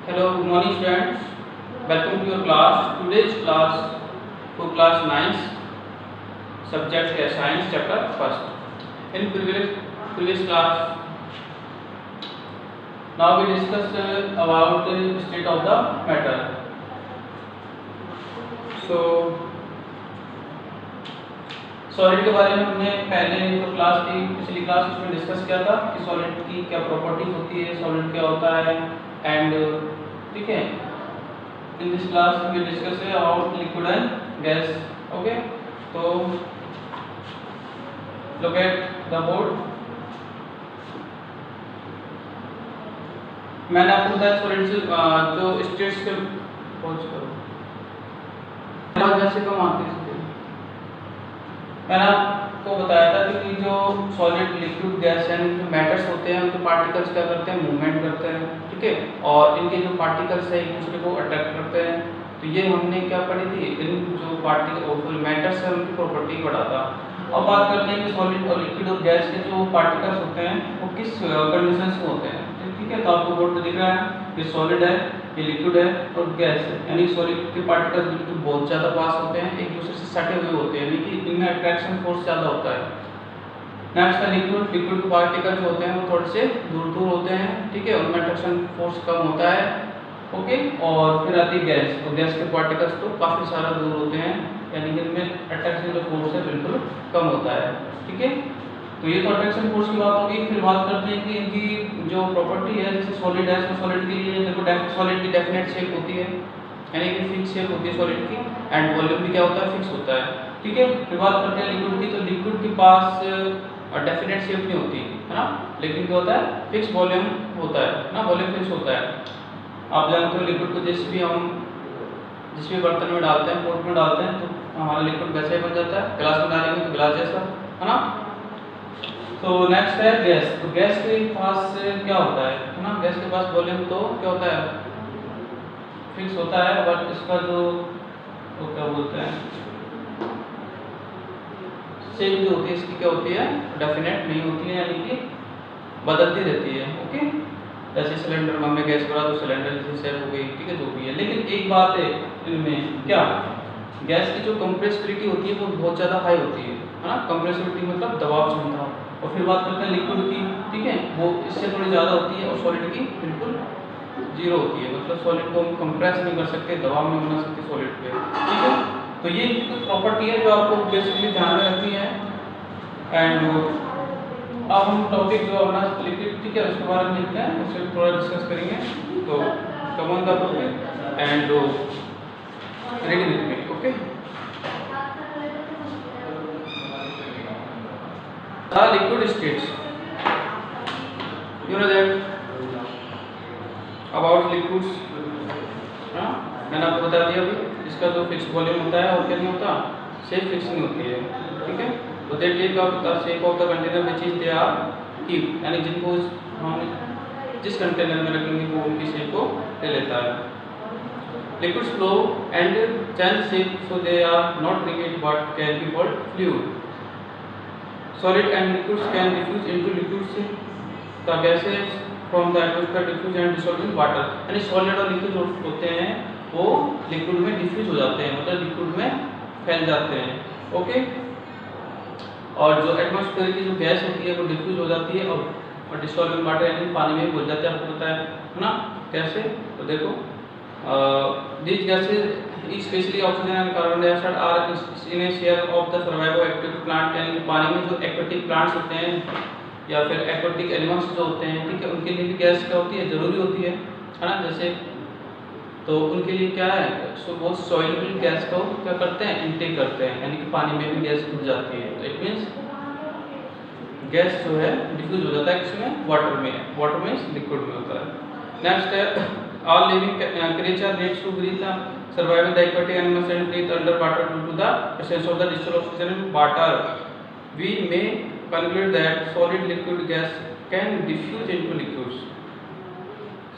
Hello, good morning students. Welcome to your class. Today's class for class 9 subject है science chapter first. In previous class, now we discuss about the state of the matter. So solid के बारे में हमने पहले जो class थी पिछली class उसमें डिस्कस किया था कि सॉलिड की क्या प्रॉपर्टीज होती है, सॉलिड क्या होता है एंड ठीक है. In this class we discuss about liquid and gas. Okay, तो लुक एट द बोर्ड. मैंने आपको बताया सॉलिड से जो स्टेट्स के पहुंच करो जैसे कम आते हैं. मैंने आपको बताया था कि जो सॉलिड लिक्विड गैस यानी जो मैटर्स होते हैं उनके पार्टिकल्स क्या करते हैं, मूवमेंट करते हैं. ठीक है, और इनके जो पार्टिकल्स है एक दूसरे को अट्रैक्ट करते हैं. तो ये हमने क्या पढ़ी थी, इन जो पार्टिकल मैटर्स है उनकी प्रॉपर्टी पढ़ा था. अब बात करते हैं कि सॉलिड और लिक्विड और गैस के जो पार्टिकल्स होते हैं वो किस कंडीशंस में होते हैं. ठीक है, तो आपको बोर्ड पे दिख रहा है कि सॉलिड है, ये लिक्विड है और गैस है. यानी सॉलिड के पार्टिकल्स बिल्कुल बहुत ज़्यादा पास होते हैं, एक दूसरे से सटे हुए होते हैं, यानी कि इनमें अट्रैक्शन फोर्स ज़्यादा होता है. नेक्स्ट है लिक्विड. लिक्विड के पार्टिकल जो होते हैं वो थोड़े से दूर दूर होते हैं. ठीक है, उनमें अट्रैक्शन फोर्स कम होता है. ओके, और फिर आती है गैस. तो गैस के पार्टिकल्स तो काफ़ी सारा दूर होते हैं, यानी कि इनमें अट्रैक्शन जो फोर्स है बिल्कुल कम होता है. ठीक है, तो ये तो अट्रैक्शन फोर्स की बात होगी. फिर बात करते हैं कि इनकी जो प्रॉपर्टी है, जैसे सॉलिड है तो सॉलिड के लिए देखो सॉलिड की डेफिनेट शेप होती है, यानी कि फिक्स शेप होती है सॉलिड की, एंड वॉल्यूम भी क्या होता है, फिक्स होता है. ठीक है, फिर बात करते हैं लिक्विड की. तो लिक्विड के पास डेफिनेट शेप नहीं होती है ना, लेकिन क्या होता है, फिक्स वॉल्यूम होता है ना, वॉल्यूम फिक्स होता है. आप जानते हो लिक्विड को जिस भी बर्तन में डालते हैं, पोट में डालते हैं, तो हमारा लिक्विड वैसे ही बन जाता है. ग्लास में डालेंगे तो ग्लास जैसा, है ना. तो नेक्स्ट है गैस. तो गैस के पास क्या होता है ना, गैस के पास वॉल्यूम तो क्या होता है, फिक्स होता है, बट इसका जो वो क्या बोलते हैं शेप जो होती है इसकी क्या होती है, डेफिनेट नहीं होती है, यानी कि बदलती रहती है. ओके, जैसे सिलेंडर में हमने गैस भरा तो सिलेंडर जैसी शेप हो गई. ठीक है, जो भी है. लेकिन एक बात है इनमें, क्या गैस की जो कंप्रेसिबिलिटी होती है वो बहुत ज़्यादा हाई होती है ना. कंप्रेसिबिलिटी मतलब दबाव क्षमता. और फिर बात करते हैं लिक्विड की. ठीक है, वो इससे थोड़ी ज़्यादा होती है, और सॉलिड की बिल्कुल जीरो होती है. मतलब सॉलिड को हम कंप्रेस नहीं कर सकते, दबाव नहीं बना सकते सॉलिड पे. ठीक है, तो ये कुछ प्रॉपर्टी है जो आपको बेसिकली ध्यान में रखनी है. एंड अब हम टॉपिक जो अपना लिक्विड, ठीक है, उसके बारे में लिखते हैं, उससे थोड़ा डिस्कस करेंगे. तो come on the topic and ready with me. Okay, the liquid states, you know that about liquids. हाँ, मैंने आपको बता दिया अभी. इसका जो फिक्स वॉल्यूम होता है और क्या नहीं होता, शेप फिक्स नहीं होती है. ठीक है, तो they take off the shape of the container which is they are keep, यानी जिनको हम जिस कंटेनर में रखेंगे वो उनकी शेप को ले लेता है. Liquids flow and change shape, so they are not rigid but can be called fluid. Solid and liquids can diffuse into liquids. The gases from the atmosphere diffuse and dissolve in water. यानी solid और liquid होते हैं वो liquid में diffuse हो जाते हैं, मतलब लिक्विड में फैल जाते हैं. ओके, और जो एटमॉस्फेयर की जो गैस होती है वो डिफ्यूज हो जाती है और डिसॉल्व इन वाटर, यानी पानी में घुल जाते हैं. आपको पता है ना कैसे. तो देखो these gases especially oxygen and carbon dioxide are in a share of the survival aquatic plant. यानी कि पानी में जो एक्वेटिक प्लांट्स होते हैं या फिर एक्वेटिक एनिमल्स जो होते हैं, ठीक है, उनके लिए भी गैस क्या होती है, ज़रूरी होती है ना. जैसे तो उनके लिए क्या है, वो सॉइलेबल गैस को क्या करते हैं, इनटेक करते हैं, यानी कि पानी में भी गैस घुल जाती है. तो इट मीन्स गैस जो है डिफ्यूज हो जाता है किसमें, वाटर में. वाटर में लिक्विड में होता है. नेक्स्ट है all living creature needs to breathe, survive the aquatic animals and breathe underwater due to the presence of the distilled oxygen in water. We may conclude that solid liquid gas can diffuse into liquids.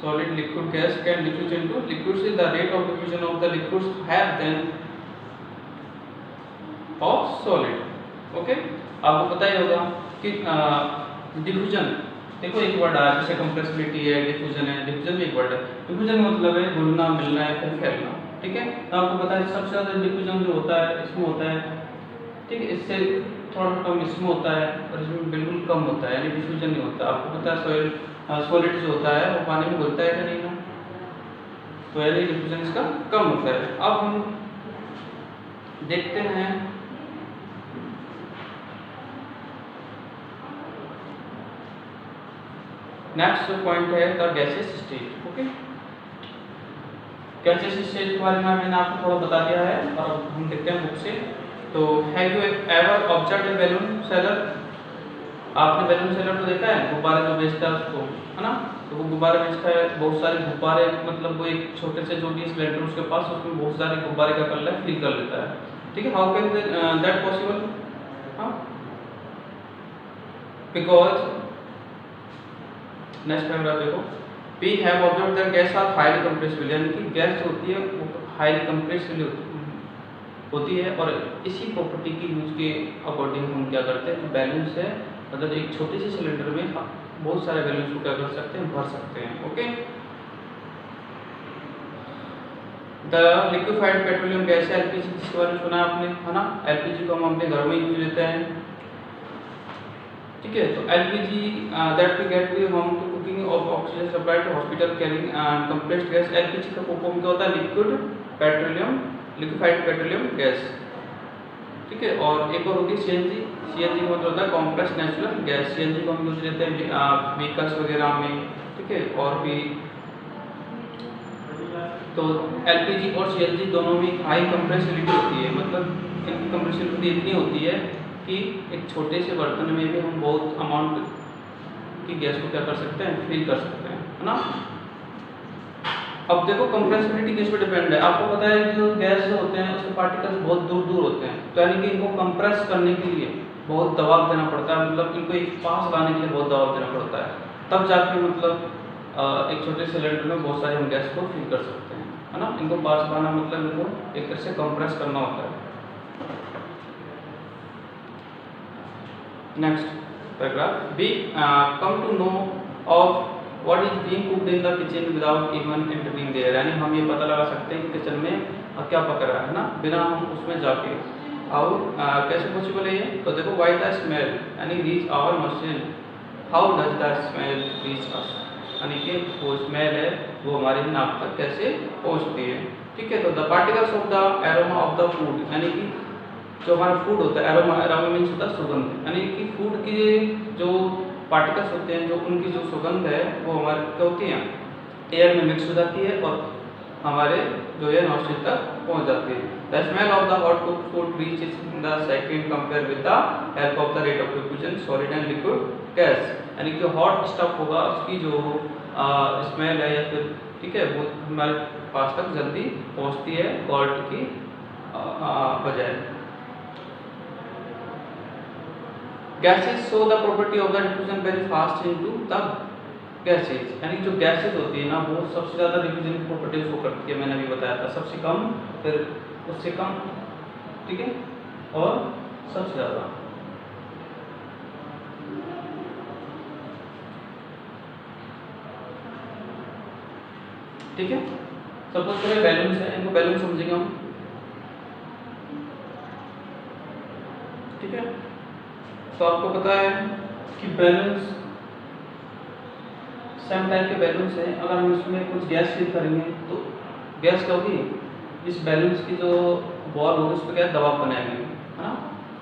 Solid liquid gas can diffuse into liquids. The rate of diffusion of the liquids higher than of solid. Okay, आपको पता ही होगा कि diffusion देखो एक word आया जैसे compressibility है, diffusion है। डिफ्यूजन भी एक वर्ड है। डिफ्यूजन मतलब है घुलना मिलना है फिर फैलना, ठीक है। तो आपको पता है सबसे ज़्यादा डिफ्यूजन जो होता है इसमें होता है, ठीक है, इससे थोड़ा कम इसमें होता है और इसमें बिल्कुल कम होता है, यानी डिफ्यूजन नहीं होता। आपको पता है सॉलिड जो होता है वो पानी में घुलता है कि नहीं ना, तो यानी डिफ्यूजन इसका कम होता है। अब हम देखते हैं नेक्स्ट जो पॉइंट है the gases stage. Okay, gases stage के बारे में मैंने आपको थोड़ा बता दिया है और अब हम देखते हैं बुक से। तो have you ever observed A balloon seller? आपने बैलून सेलर को देखा है, गुब्बारे जो बेचता है उसको, है ना। तो वो गुब्बारे बेचता है, बहुत सारे गुब्बारे, मतलब वो एक छोटे से जो भी सिलेंडर उसके पास, उसमें बहुत सारे गुब्बारे का कर है फिल कर लेता है, ठीक है। How can that possible? हाँ, बिकॉज नेक्स्ट पैराग्राफ देखो, we have observed that gas are highly compressible, यानी कि गैस जो होती है वो हाईली कंप्रेसिबल होती है। और इसी प्रॉपर्टी की यूज के अकॉर्डिंग हम क्या करते हैं, बैलून से मतलब एक छोटे से सिलेंडर में बहुत सारे बैलून को क्या कर सकते हैं, भर सकते हैं। Okay, the liquefied petroleum gas है एलपीजी, जिसके बारे में सुना है आपने, है ना। एलपीजी को हम अपने घर में यूज लेते हैं, ठीक है। तो LPG that we get we home to cooking of oxygen supply to hospital carrying compressed gas. LPG का फुल फॉर्म क्या होता है, liquid petroleum, liquefied petroleum gas, ठीक है। और एक और होगी सीएनजी। सीएनजी का मतलब होता है कॉम्प्रेस्ड नेचुरल गैस। सीएनजी को हम यूज लेते हैं व्हीकल्स वगैरह में, ठीक है। और भी तो एलपीजी और सीएनजी दोनों में हाई कंप्रेसिबिलिटी होती है, मतलब इनकी कंप्रेसिबिलिटी इतनी होती है कि एक छोटे से बर्तन में भी हम बहुत अमाउंट की गैस को क्या कर सकते हैं, फिल कर सकते हैं, है ना। अब देखो कंप्रेसिबिलिटी किस पे डिपेंड है। आपको पता है कि जो गैस होते हैं उसके पार्टिकल्स बहुत दूर दूर होते हैं, तो यानी कि इनको कंप्रेस करने के लिए बहुत दबाव देना पड़ता है, मतलब इनको एक पास लाने के लिए बहुत दबाव देना पड़ता है, तब जाके मतलब एक छोटे सिलेंडर में बहुत सारे हम गैस को फिल कर सकते हैं, है ना। इनको पास लाना मतलब इनको एक तरह से कंप्रेस करना होता है। Next paragraph, we come to know of what is being cooked in the kitchen without even entering there, यानी हम ये पता लगा सकते हैं कि किचन में क्या पक रहा है ना, बिना हम उसमें जाके। हाउ कैसे पॉसिबल है ये? तो देखो, व्हाई द स्मेल यानी reach our nostril, how does the smell reach us, यानी कि वो स्मेल है वो हमारी नाक तक कैसे पहुंचती है, ठीक है। तो the particles of the aroma of the food, यानी कि जो हमारा फूड होता है, एरोमा, एरोमा मीन्स होता है सुगंध, यानी कि फूड की जो पार्टिकल्स होते हैं, जो उनकी जो सुगंध है वो हमारे क्या होती है, एयर में मिक्स हो जाती है और हमारे जो है नॉस्ट्रिल तक पहुंच जाती है। The smell of the hot cooked food reaches in the second compare with the help of the rate of diffusion solid and liquid gas, यानी कि हॉट स्टफ होगा उसकी जो स्मेल है या फिर, ठीक है, वो हमारे पास तक जल्दी पहुंचती है कोल्ड की बजाय। Gases show the property of the diffusion very fast into the gases, यानी जो गैसेज होती है ना वो सबसे ज़्यादा डिफ्यूजन की प्रॉपर्टी शो करती है, मैंने अभी बताया था, सबसे कम, फिर उससे कम, ठीक है, और सबसे ज़्यादा। ठीक है, सपोज करें बैलून्स है, इनको बैलून समझेंगे हम, ठीक है। तो आपको पता है कि बैलून्स सेम टाइप के बैलून्स हैं, अगर हम इसमें कुछ गैस फिल करेंगे तो गैस क्या होगी, इस बैलून्स की जो बॉल होगी उस पर क्या दबाव बनाएंगे, है ना,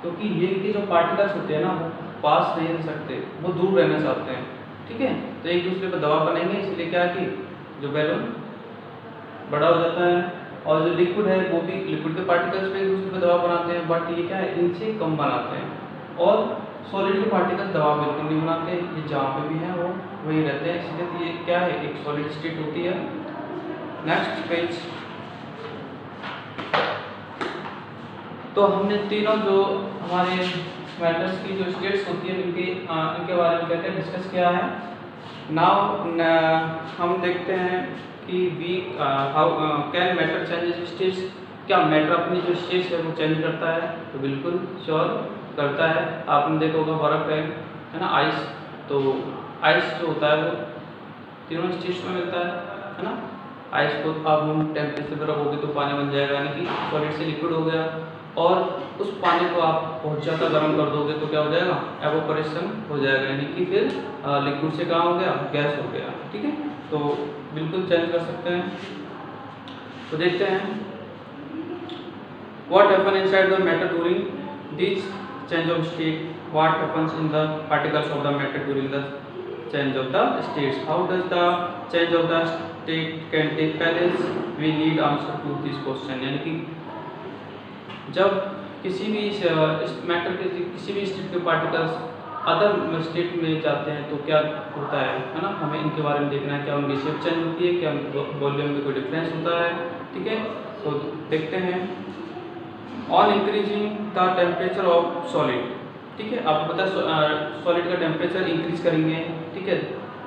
क्योंकि ये के जो पार्टिकल्स होते हैं ना वो पास नहीं रह सकते, वो दूर रहना चाहते हैं, ठीक है। तो एक दूसरे पर दबाव बनाएंगे, इसलिए क्या कि जो बैलून बड़ा हो जाता है, और जो लिक्विड है वो भी लिक्विड के पार्टिकल्स पे एक दूसरे पर दबाव बनाते हैं, बट ये क्या है, इनसे कम बनाते हैं। और सॉलिड के पार्टिकल्स दबाव बिल्कुल नहीं बनाते, ये जहाँ पे भी हैं वो वही रहते हैं, इसलिए ये क्या है, एक सॉलिड स्टेट होती है। नेक्स्ट पेज, तो हमने तीनों जो हमारे मैटर्स की जो स्टेट्स होती है इनके बारे में कहते हैं डिस्कस किया है। नाउ हम देखते हैं कि we how can matter changes states, क्या मैटर अपनी जो स्टेट्स है वो चेंज करता है? तो बिल्कुल श्योर करता है। आपने देखा होगा बर्फ है ना, आइस, तो आइस जो होता है वो तीनों स्टेट्स में मिलता है ना। आइस को आप रूम टेम्परेचर पर रखोगे तो पानी बन जाएगा, यानी कि सॉलिड से लिक्विड हो गया, और उस पानी को आप बहुत ज़्यादा गर्म कर दोगे तो क्या हो जाएगा, एवोपरेशन हो जाएगा, यानी कि फिर लिक्विड से कहाँ हो गया, गैस हो गया। ठीक है, तो बिल्कुल चेंज कर सकते हैं। तो देखते हैं what happen inside the matter during this change of state, what happens in the particles of the matter during the change of the states, how does the change of the state can take place, we need answer to this question। यानी कि जब किसी भी matter के किसी भी state के particles other state में जाते हैं तो क्या होता है ना, हमें इनके बारे में देखना है, क्या उनकी शेप चेंज होती है, क्या उनकी वॉल्यूम में कोई डिफरेंस होता है। ठीक है, तो देखते हैं on increasing the temperature of solid. ठीक है, आपको पता है सॉलिड का टेम्परेचर इंक्रीज करेंगे, ठीक है,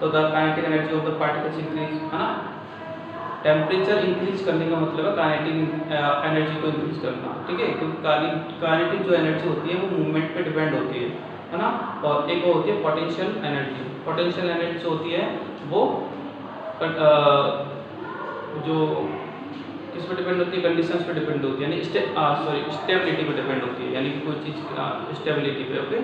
तो the kinetic energy of the particles increase, है ना। टेम्परेचर इंक्रीज करने का मतलब है काइनेटिक एनर्जी को इंक्रीज करना। ठीक है, क्योंकि काइनेटिक जो एनर्जी होती है वो मूवमेंट पे डिपेंड होती है ना। और एक वो होती है पोटेंशियल एनर्जी। पोटेंशियल एनर्जी जो होती है वो जो किस पे डिपेंड होती है, कंडीशंस पे डिपेंड होती है, यानी स्टेबिलिटी पे डिपेंड होती है, यानी कि कोई चीज़ स्टेबिलिटी पे। ओके,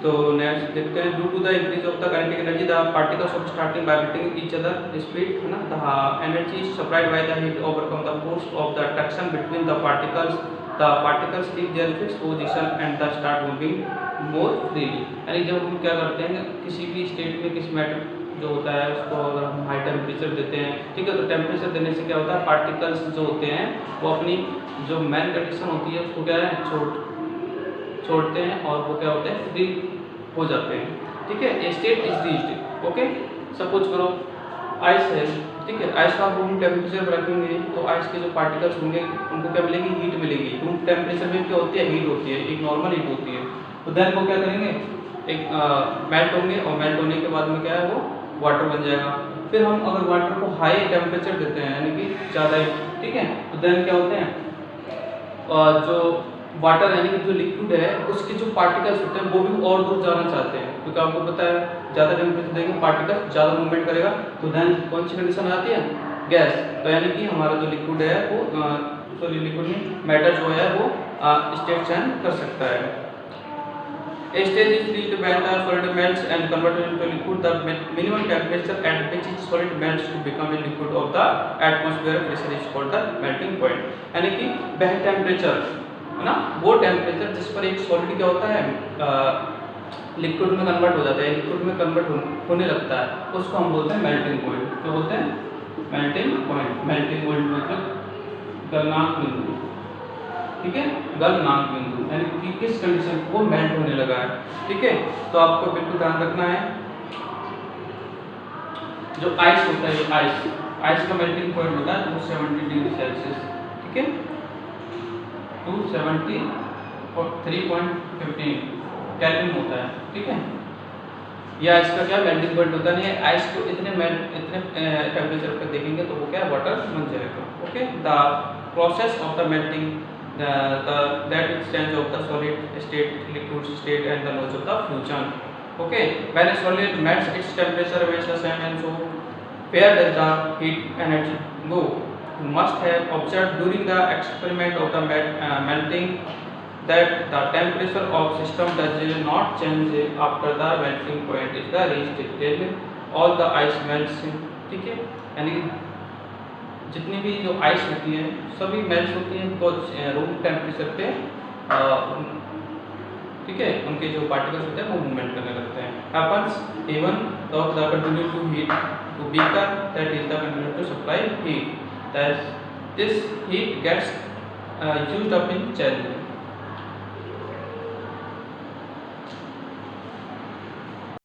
तो नेक्स्ट देखते हैं due to the increase of the kinetic energy the particles of starting vibrating each other speed, है ना, the energy is supplied by the heat overcome the force of the attraction between the particles leave their fixed position and the start moving more freely. यानी जब हम क्या करते हैं किसी भी स्टेट में किसी मैटर जो होता है उसको अगर हम हाई टेम्परेचर देते हैं, ठीक है, तो टेम्परेचर देने से क्या होता है, पार्टिकल्स जो होते हैं वो अपनी जो मेन कंडीशन होती है उसको क्या है छोड़ते हैं और वो क्या होते हैं, फ्री हो जाते हैं। ठीक है, a state is reached. Okay, suppose करो आइस है, ठीक है, आइस का रूम टेम्परेचर पर रखेंगे तो आइस के जो पार्टिकल्स होंगे उनको क्या मिलेगी, हीट मिलेगी। रूम टेम्परेचर में क्या होती है, हीट होती है, एक नॉर्मल हीट होती है। तो देन वो क्या करेंगे, एक मेल्ट होंगे, और मेल्ट होने के बाद में क्या है वो वाटर बन जाएगा। फिर हम अगर वाटर को हाई टेम्परेचर देते हैं यानी कि ज़्यादा ही, ठीक है, तो देन क्या होते हैं जो वाटर यानी कि जो लिक्विड है उसके जो पार्टिकल्स होते हैं वो भी और दूर जाना चाहते हैं, क्योंकि आपको पता है ज़्यादा टेम्परेचर देंगे पार्टिकल ज़्यादा मूवमेंट करेगा, तो देन कौन सी कंडीशन आती है, गैस। तो यानी कि हमारा जो लिक्विड है वो लिक्विड में मैटर जो है वो स्टेट चेंज कर सकता है। A stage is reached when the solid melts and converted into liquid. The minimum temperature at which each solid melts to become a liquid of the atmosphere pressure is called the melting point। यानी कि वह temperature है ना, वो temperature जिस पर एक solid क्या होता है लिक्विड में कन्वर्ट हो जाता है, लिक्विड में कन्वर्ट होने लगता है, उसको हम बोलते हैं मेल्टिंग पॉइंट। क्या बोलते हैं, मेल्टिंग पॉइंट। मेल्टिंग पॉइंट मतलब गलनांक बिंदु। ठीक है, गलनांक बिंदु यानी कि किस कंडीशन को मेल्ट होने लगा है। ठीक है, तो आपको बिल्कुल ध्यान रखना है जो आइस होता है, आइस का मेल्टिंग पॉइंट होता है 270 डिग्री सेल्सियस। ठीक है, 273.15 केल्विन होता है। ठीक है, या इसका क्या मेल्टिंग पॉइंट होता नहीं है, आइस को इतने टेम्परेचर पर देखेंगे तो वो क्या वाटर बन जाएगा। Okay, the process of the melting that is change of the solid state, liquid state and the laws of the fusion. Okay, when a solid melts its temperature remains the same, and so where does the heat energy go? You must have observed during the experiment of the melting that the temperature of system does not change after the melting point is the reached till all the ice melts। ठीक है, यानी जितनी भी जो ice होती है सभी melt होती हैं बिकॉज रूम टेम्परेचर पे ठीक है, उनके जो पार्टिकल्स होते हैं वो मूवमेंट करने लगते हैं। Happens even though the continue to heat to beaker that is the continue to supply heat, that this heat gets used up in change.